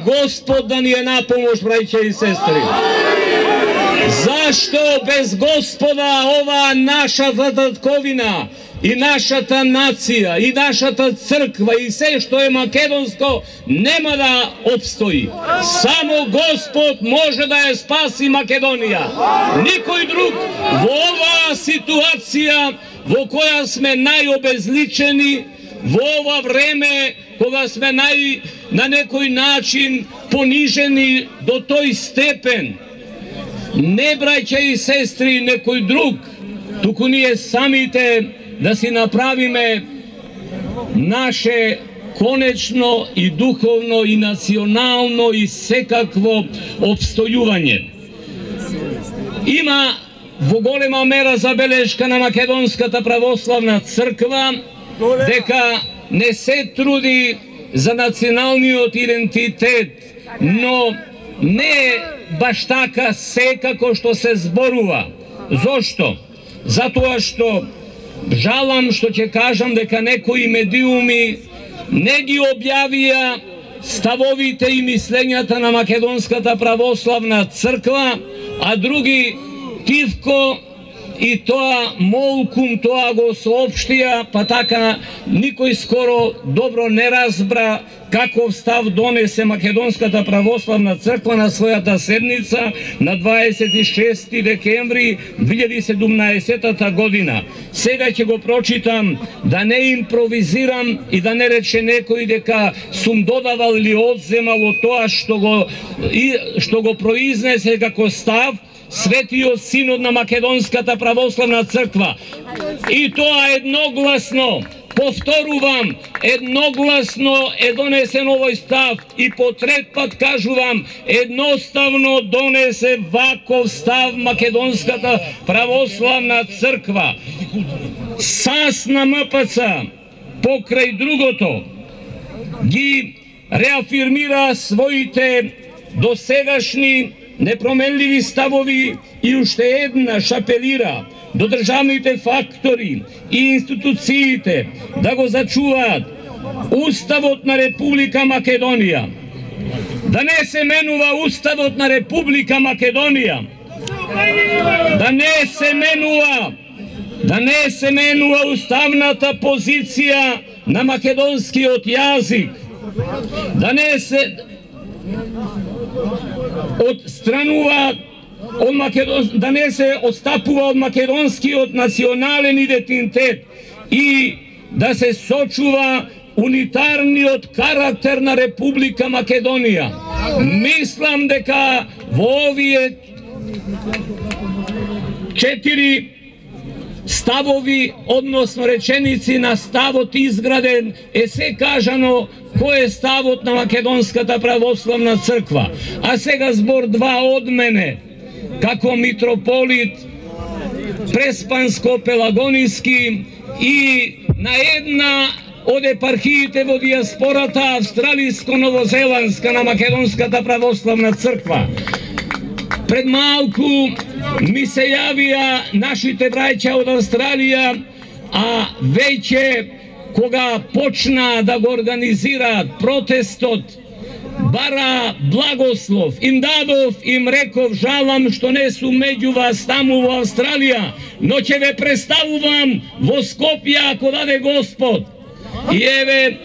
Gospod da ni je na pomoć, braće i sestri. Zašto bez Gospoda ova naša tatkovina i naša ta nacija i naša ta crkva i sve što je makedonsko nema da opstoji? Samo Gospod može da je spasi Makedonija, nikoj drug. Ova situacija vo koja sme najobezličeni, vo ova vreme koga sme na nekoj način poniženi do toj stepen, ne braća i sestri nekoj drug, tuku nije samite da si napravime naše konečno i duhovno i nacionalno i sekakvo opstojuvanje. Ima golema mera zabeležka na Makedonskата православна црква дека не се труди за националниот идентитет, но не баш така секако што се зборува. Зошто? Затоа што жалам што ќе кажам дека некои медиуми не ги објавија ставовите и мислењата на Македонската православна црква, а други тивко и тоа молкум тоа го соопштија, па така никој скоро добро не разбра каков став донесе Македонската православна црква на својата седница на 26 декември 2017 година. Сега ќе го прочитам, да не импровизирам и да не рече некој дека сум додавал или одземал од тоа што го произнесе како став Светиот синод на Македонската православна црква. И тоа едногласно, повторувам, едногласно е донесен овој став и по трет пат кажувам, едноставно донесе ваков став Македонската православна црква. САС на МПЦ покрај другото ги реафирмира своите досегашни непроменливи ставови и уште еднаш апелира до државните фактори и институциите да го зачуваат Уставот на Република Македонија. Да не се менува Уставот на Република Македонија. Да не се менува уставната позиција на македонскиот јазик. Да не се отстранува да не се отстапува од македонскиот национален идентитет и да се сочува унитарниот карактер на Република Македонија. Мислам дека во овие 4 ставови, односно реченици на ставот изграден, е се кажано кој е ставот на Македонската православна црква. А сега збор 2 од мене, како митрополит Преспанско-Пелагониски и на една од епархиите во диаспората австралиско-новозеландска на Македонската православна црква. Пред малку ми се јавија нашите браќа од Австралија, а веќе кога почна да го организираат протестот, бара благослов, им дадов, им реков, жалам што не сум меѓу вас таму во Австралија, но ќе ве представувам во Скопје ако даде Господ. И еве,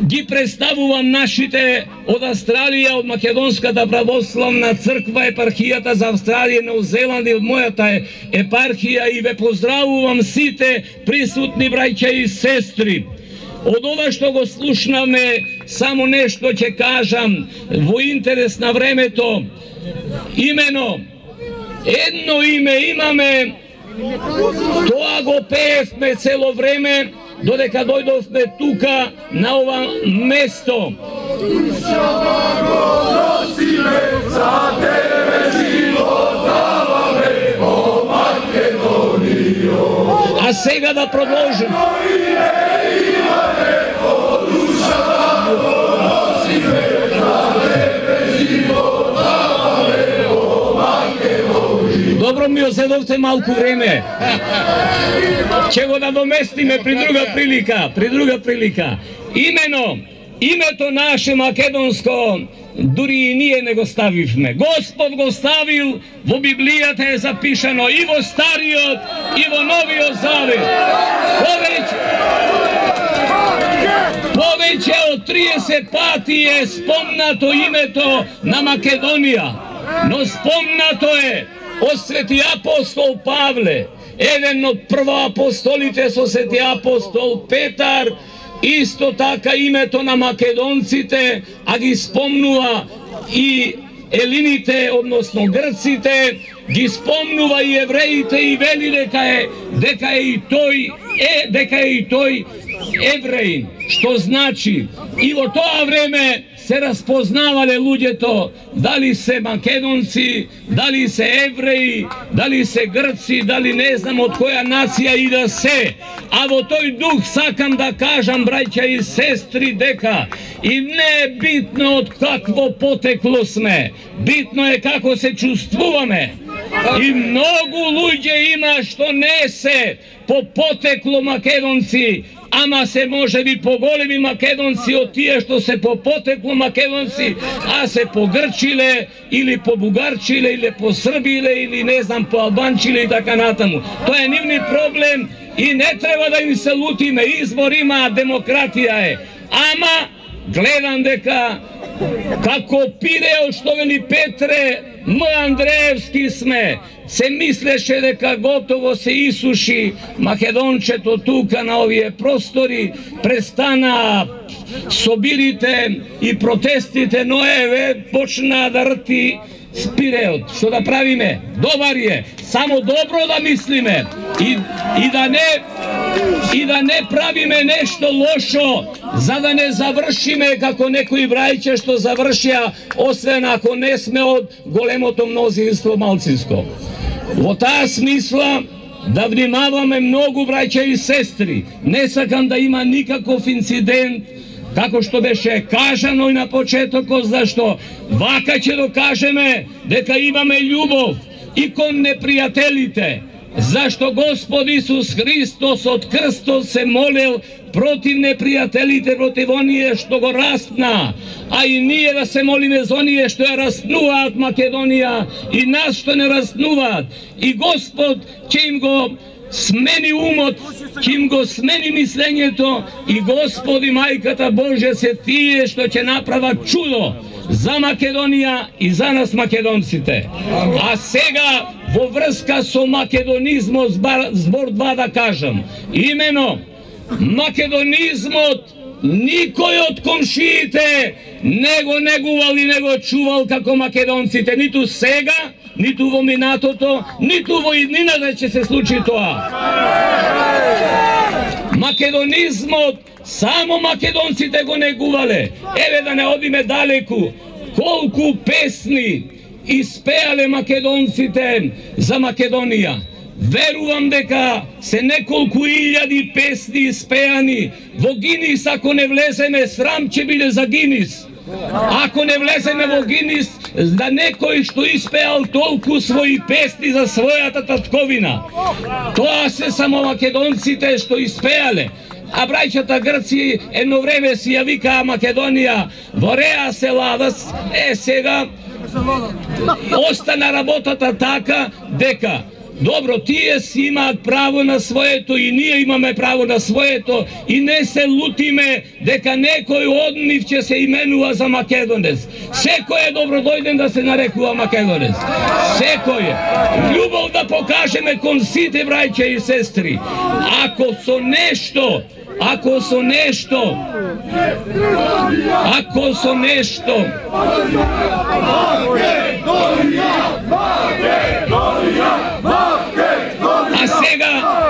ги представувам нашите од Австралија, од Македонската православна црква, епархијата за Австралија, Нов Зеланд и од мојата епархија, и ве поздравувам сите присутни браќа и сестри. Од ова што го слушнаме, само нешто ќе кажам во интерес на времето. Имено, едно име имаме, тоа го пеевме цело време, додека дојдовме тука на ова место. А сега да продолжим. Добро ми озедовте малку време. Ќе го надоместиме при друга прилика. Имено, Името наше македонско дури и ние не го ставивме. Господ го ставил, во Библијата е запишано и во Стариот и во Новиот Завет. Повеќе од 30 пати е спомнато името на Македонија, но спомнато е од свети апостол Павле, еден од првоапостолите со свети апостол Петар, исто така името на македонците, а ги спомнува и елините, односно грците, ги спомнува и евреите и вели дека е и тој евреин, што значи и во тоа време се распознавале луѓето дали се македонци, дали се евреи, дали се грци, дали не знам од која нација и да се. А во тој дух сакам да кажам, браќа и сестри, дека и не е битно од какво потекло сме, битно е како се чувствуваме. И многу луѓе има што не се по потекло македонци, ама се може би поголеми македонци од тие што се по потекло македонци, а се погрчиле или побугарчиле или посрбиле или не знам по албанчиле и така натаму. Тоа е нивни проблем и не треба да им се лутиме. Избор има, демократија е. Ама гледам дека како Пирео што вели Петре, М. Андреевски сме, се мислеше дека готово се исуши македончето тука на овие простори, престана собирите и протестите, но еве почна да рти Пиреот. Што да правиме? Добар е, само добро да мислиме и да не правиме нешто лошо, за да не завршиме како некои брајче што завршија, освен ако не сме од големото мнозинство малцинско. Во таа смисла да внимаваме многу, браќа и сестри. Не сакам да има никаков инцидент, како што беше кажано и на почетокот, зашто вака ќе докажеме дека имаме љубов и кон непријателите, зашто Господ Исус Христос од крстот се молел против непријателите, против оние што го распна, а и ние да се молиме за оние што ја распнуваат Македонија и нас што не распнуваат. И Господ ќе им го смени умот, ќе им го смени мислењето, и Господ и Мајката Божја се тие што ќе направат чудо за Македонија и за нас македонците. А сега во врска со македонизмот збор 2 да кажам. Имено македонизмот никој од комшиите не го негувал и не го чувал како македонците, ниту сега, ниту во минатото, ниту во иднината ќе се случи тоа. Македонизмот само македонците го негувале. Еве да не одиме далеку, колку песни испеале македонците за Македонија. Верувам дека се неколку илјади песни испеани. Во Гинис, ако не влеземе, срам ќе биде за Гинис. Ако не влеземе во Гинис, да некој што испеал толку своји песни за својата татковина. Тоа се само македонците што испеале. А брајчата Грци едно време си ја викаа Македонија Вореа се ладас. Сега остана работата така дека добро, тие си имаат право на своето и ние имаме право на своето, и не се лутиме дека некој од нив ќе се именува за македонец. Секој е добродојден да се нарекува македонец. Секој е. Љубов да покажеме кон сите браќа и сестри. Ако со нешто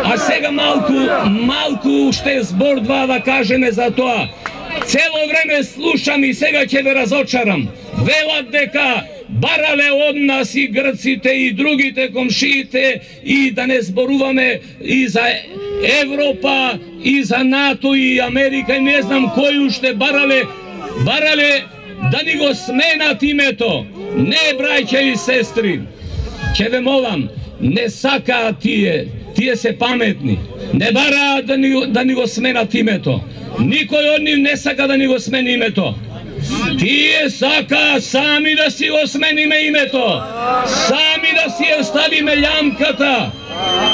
А сега малку уште збор 2 да кажеме за тоа. Цело време слушам и сега ќе ве разочарам. Велат дека барале од нас и грците и другите комшиите, и да не зборуваме и за Европа, и за НАТО, и Америка, и не знам кој уште барале да ни го сменат името. Не, браќа и сестри, ќе ве молам, не сакаат тие се паметни, не бараат да ни го сменат името. Никой од нив не сака да ни го смени името. Тие сака сами да си го смениме името, сами да си ја ставиме јамката,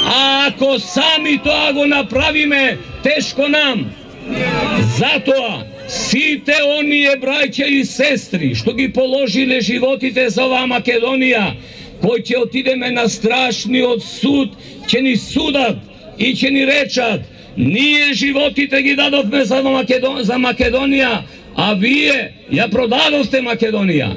а ако сами тоа го направиме, тешко нам. Затоа, сите оние браќа и сестри, што ги положиле животите за оваа Македонија, кои ќе отидеме на страшниот суд, ќе ни судат и ќе ни речат, ние животите ги дадовме за Македонија, а вие ја продадовте Македонија.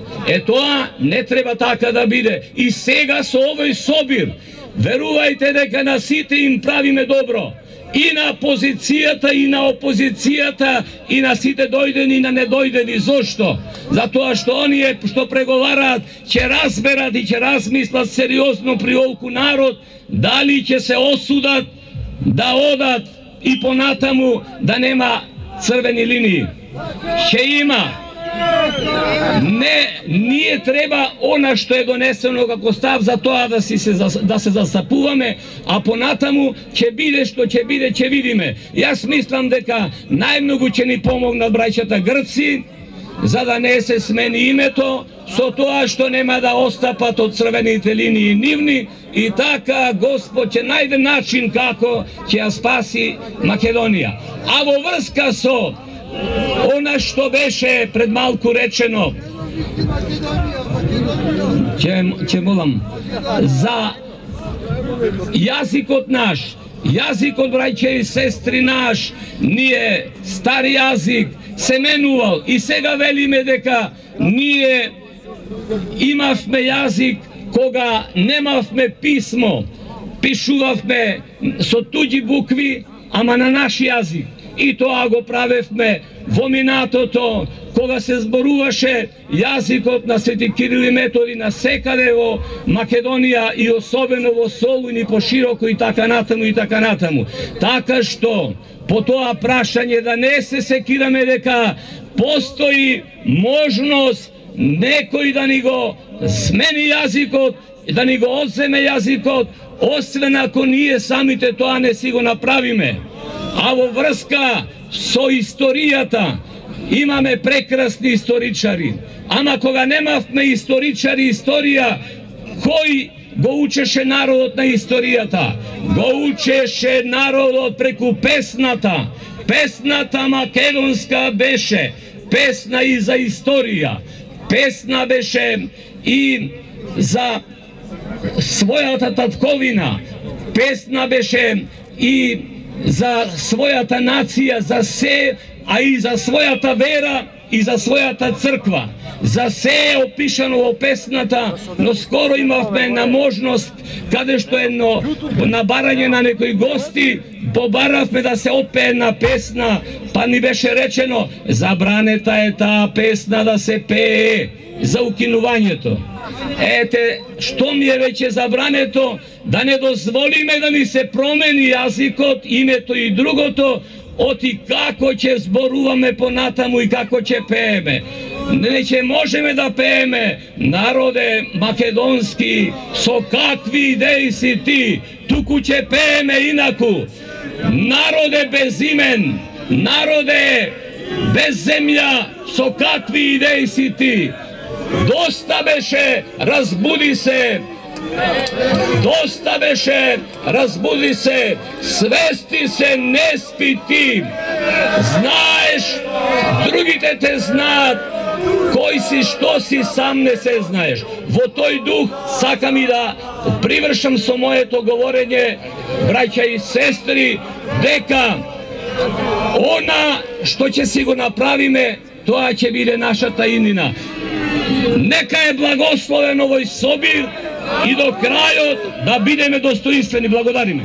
Тоа не треба така да биде. И сега со овој собир, верувајте дека на сите им правиме добро. И на позицијата, и на опозицијата, и на сите дојдени, и на недојдени. Зошто? Затоа што оние што преговараат ќе разберат и ќе размислат сериозно при овој народ, дали ќе се осудат да одат и понатаму да нема црвени линии. Ќе има. Не, ние треба она што е донесено како став за тоа да се застапуваме, а понатаму ќе биде што ќе биде, ќе видиме. Јас мислам дека најмногу ќе ни помогнат браќата Грци, за да не се смени името, со тоа што нема да остапат од црвените линии нивни, и така Господ ќе најде начин како ќе ја спаси Македонија. А во врска со она што беше пред малку речено, ќе молам за јазикот наш, јазикот браќа и сестри наш, ние стар јазик се менувал и сега велиме дека ние имавме јазик кога немавме писмо, пишувавме со туѓи букви, ама на наш јазик. И тоа го правевме во минатото, кога се зборуваше јазикот на Свети Кирил и Методи на секаде во Македонија и особено во Солун и пошироко и така натаму и така натаму. Така што по тоа прашање да не се секираме дека постои можност некој да ни го смени јазикот, да ни го одземе јазикот, освен ако ние самите тоа не си го направиме. А во врска со историјата имаме прекрасни историчари, ама кога немавме историчари историја, кој го учеше народот на историјата? Го учеше народот преку песната. Песната македонска беше песна и за историја, песна беше и за својата татковина, песна беше и за својата нација, за се, а и за својата вера и за својата црква. За се е опишано во песната, но скоро имавме една можност, каде што едно на барање на некои гости, побаравме да се отпее една песна, па ни беше речено, забранета е таа песна да се пее за укинувањето. Ете, што ми е веќе забрането, да не дозволиме да ни се промени јазикот, името и другото, оти како ќе зборуваме понатаму и како ќе пееме. Не ќе можеме да пееме, народе македонски, со какви идеи си ти, туку ќе пееме инаку. Народе безимен, народе без земја, со какви идеи си ти. Доста беше, разбуди се. Доста беше, разбуди се, свести се, не спи ти. Знаеш, другите те знаат, кој си, што си, сам не се знаеш. Во тој дух сакам и да привршам со моето говорење, браќа и сестри, дека она што ќе си го направиме, тоа ќе биде нашата иднина. Нека е благословен овој собир и до крајот да бидеме достоинствени. Благодариме.